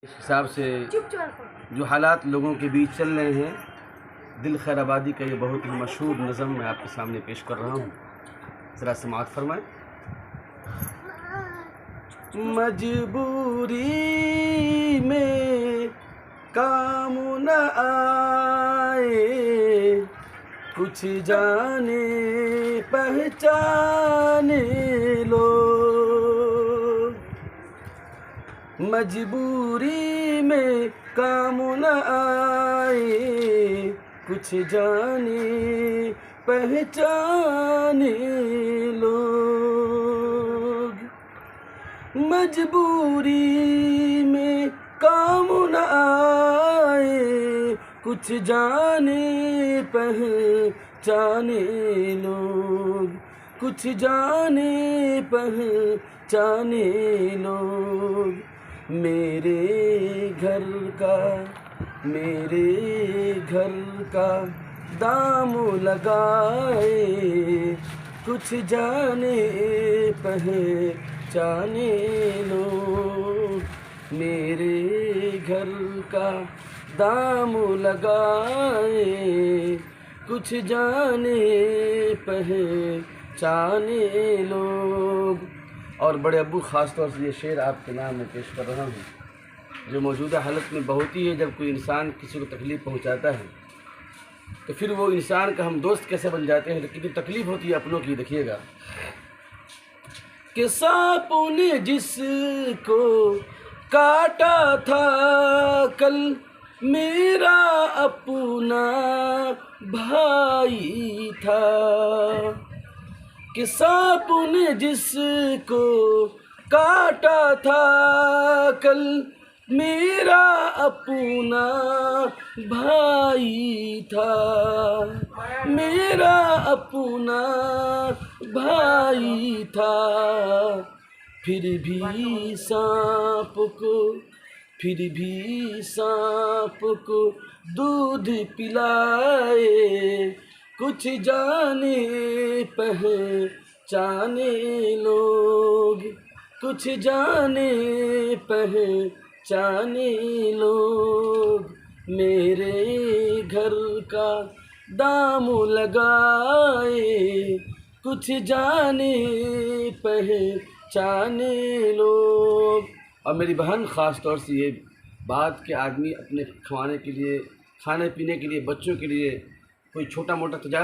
इस हिसाब से जो हालात लोगों के बीच चल रहे हैं, दिल खैर आबादी का ये बहुत ही मशहूर नज़म मैं आपके सामने पेश कर रहा हूँ। ज़रा समाअत फरमाएं। मजबूरी में काम न आए, कुछ जाने पहचाने लोग। मजबूरी में काम न आए, कुछ जाने पहचाने लोग। मजबूरी में काम न आए, कुछ जाने पहचाने लोग। कुछ जाने पहचाने लोग। मेरे घर का दाम लगाए, कुछ जाने पहचाने लोग। मेरे घर का दाम लगाए, कुछ जाने पहचाने लोग। और बड़े अब्बू ख़ास तौर से ये शेर आपके नाम में पेश कर रहा हूँ, जो मौजूदा हालत में बहुत ही है। जब कोई इंसान किसी को तकलीफ़ पहुँचाता है तो फिर वो इंसान का हम दोस्त कैसे बन जाते हैं, लेकिन जो तकलीफ़ होती है अपनों की, देखिएगा कि सांपों ने जिसको काटा था कल, मेरा अपना भाई था। कि सांपों ने जिसको काटा था कल, मेरा अपना भाई था। मेरा अपना भाई था। फिर भी सांप को दूध पिलाए, कुछ जाने पहचाने लोग। कुछ जाने पहचाने लोग। मेरे घर का दाम लगाए, कुछ जाने पहचाने लोग। और मेरी बहन ख़ास तौर से ये बात कि आदमी अपने खाने पीने के लिए, बच्चों के लिए कोई छोटा मोटा तजारत